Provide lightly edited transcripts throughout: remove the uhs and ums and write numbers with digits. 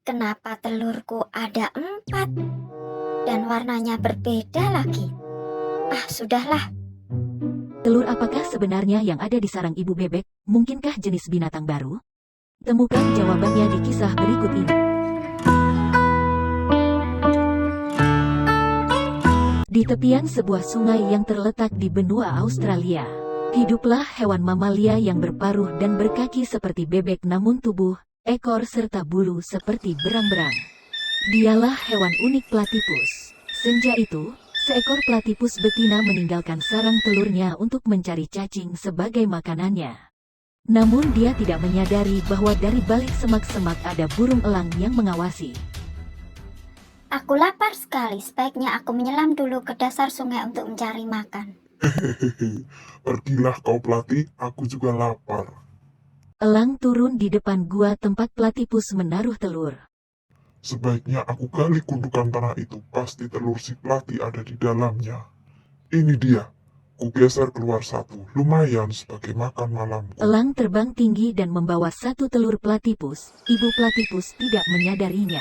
Kenapa telurku ada 4 dan warnanya berbeda lagi? Ah, sudahlah. Telur apakah sebenarnya yang ada di sarang ibu bebek? Mungkinkah jenis binatang baru? Temukan jawabannya di kisah berikut ini. Di tepian sebuah sungai yang terletak di benua Australia, hiduplah hewan mamalia yang berparuh dan berkaki seperti bebek namun tubuh, ekor serta bulu seperti berang-berang. Dialah hewan unik platypus. Senja itu, seekor platypus betina meninggalkan sarang telurnya untuk mencari cacing sebagai makanannya. Namun dia tidak menyadari bahwa dari balik semak-semak ada burung elang yang mengawasi. Aku lapar sekali, sebaiknya aku menyelam dulu ke dasar sungai untuk mencari makan. Hehehe, pergilah kau pelatih, aku juga lapar. Elang turun di depan gua tempat platypus menaruh telur. Sebaiknya aku gali gundukan tanah itu, pasti telur si pelatih ada di dalamnya. Ini dia, ku geser keluar satu, lumayan sebagai makan malamku. Elang terbang tinggi dan membawa satu telur platypus. Ibu platypus tidak menyadarinya.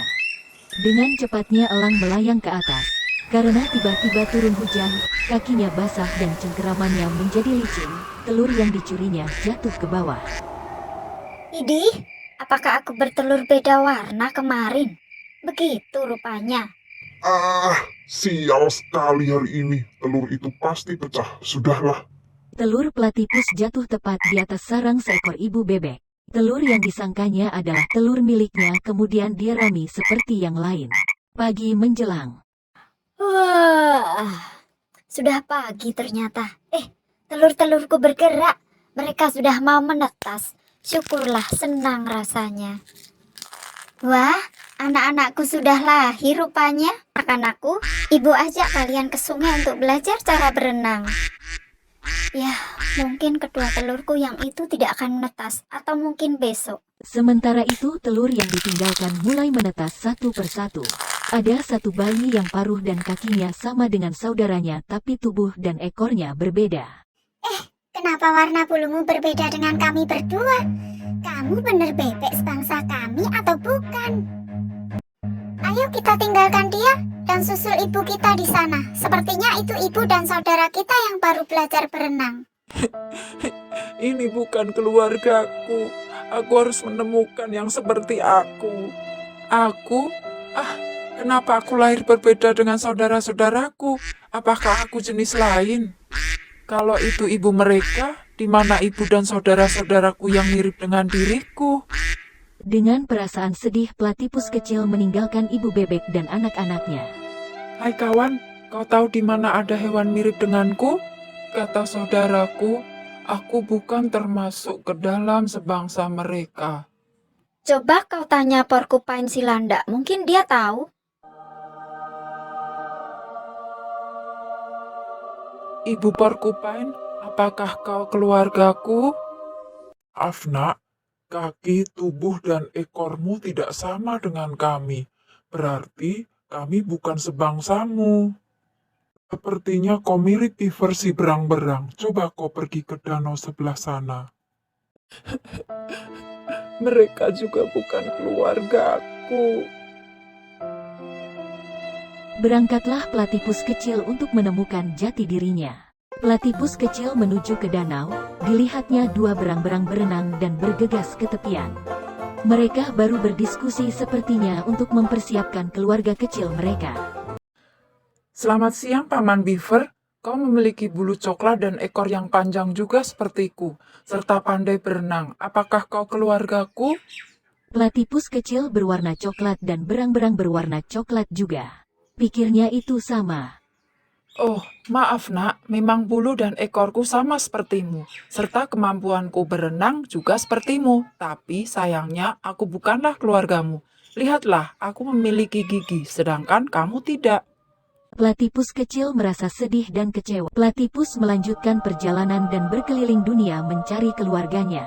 Dengan cepatnya elang melayang ke atas. Karena tiba-tiba turun hujan, kakinya basah dan cengkeramannya menjadi licin. Telur yang dicurinya jatuh ke bawah. Idih, apakah aku bertelur beda warna kemarin? Begitu rupanya. Ah, sial sekali hari ini, telur itu pasti pecah, sudahlah. Telur platypus jatuh tepat di atas sarang seekor ibu bebek. Telur yang disangkanya adalah telur miliknya kemudian dirami seperti yang lain. Pagi menjelang. Wah, sudah pagi ternyata. Telur-telurku bergerak. Mereka sudah mau menetas. Syukurlah, senang rasanya. Wah, anak-anakku sudah lahir rupanya. Anak-anakku, ibu ajak kalian ke sungai untuk belajar cara berenang. Ya, mungkin kedua telurku yang itu tidak akan menetas, atau mungkin besok. Sementara itu telur yang ditinggalkan mulai menetas satu persatu. Ada satu bayi yang paruh dan kakinya sama dengan saudaranya tapi tubuh dan ekornya berbeda. Kenapa warna bulumu berbeda dengan kami berdua? Kamu benar bebek sebangsa kami atau bukan? Ayo kita tinggalkan dia dan susul ibu kita di sana. Sepertinya itu ibu dan saudara kita yang baru belajar berenang. Ini bukan keluargaku. Aku harus menemukan yang seperti aku. Aku? Kenapa aku lahir berbeda dengan saudara-saudaraku? Apakah aku jenis lain? Kalau itu ibu mereka, di mana ibu dan saudara-saudaraku yang mirip dengan diriku? Dengan perasaan sedih platypus kecil meninggalkan ibu bebek dan anak-anaknya. Hai kawan, kau tahu di mana ada hewan mirip denganku? Kata saudaraku, aku bukan termasuk ke dalam sebangsa mereka. Coba kau tanya porcupine si landak, mungkin dia tahu. Ibu Porcupine, apakah kau keluargaku? Afna, kaki, tubuh, dan ekormu tidak sama dengan kami. Berarti kami bukan sebangsamu. Sepertinya kau mirip beaver si berang-berang. Coba kau pergi ke danau sebelah sana. Mereka juga bukan keluargaku. Berangkatlah platypus kecil untuk menemukan jati dirinya. Platypus kecil menuju ke danau, dilihatnya dua berang-berang berenang dan bergegas ke tepian. Mereka baru berdiskusi sepertinya untuk mempersiapkan keluarga kecil mereka. Selamat siang, Paman Beaver. Kau memiliki bulu coklat dan ekor yang panjang juga sepertiku, serta pandai berenang. Apakah kau keluargaku? Platypus kecil berwarna coklat dan berang-berang berwarna coklat juga. Pikirnya itu sama. Oh, maaf nak, memang bulu dan ekorku sama sepertimu, serta kemampuanku berenang juga sepertimu. Tapi sayangnya aku bukanlah keluargamu. Lihatlah, aku memiliki gigi, sedangkan kamu tidak. Platypus kecil merasa sedih dan kecewa. Platypus melanjutkan perjalanan dan berkeliling dunia mencari keluarganya.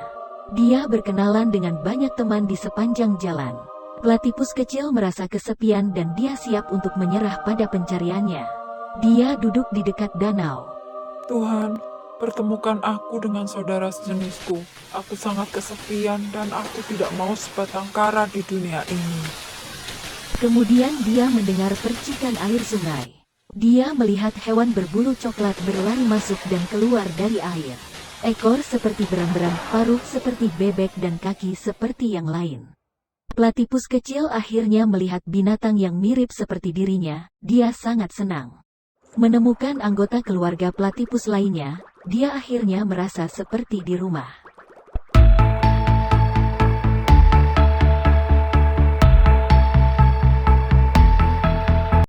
Dia berkenalan dengan banyak teman di sepanjang jalan. Platypus kecil merasa kesepian dan dia siap untuk menyerah pada pencariannya. Dia duduk di dekat danau. Tuhan, pertemukan aku dengan saudara sejenisku. Aku sangat kesepian dan aku tidak mau sebatang kara di dunia ini. Kemudian dia mendengar percikan air sungai. Dia melihat hewan berbulu coklat berlari masuk dan keluar dari air. Ekor seperti berang-berang, paruh seperti bebek dan kaki seperti yang lain. Platipus kecil akhirnya melihat binatang yang mirip seperti dirinya. Dia sangat senang. Menemukan anggota keluarga platipus lainnya, dia akhirnya merasa seperti di rumah.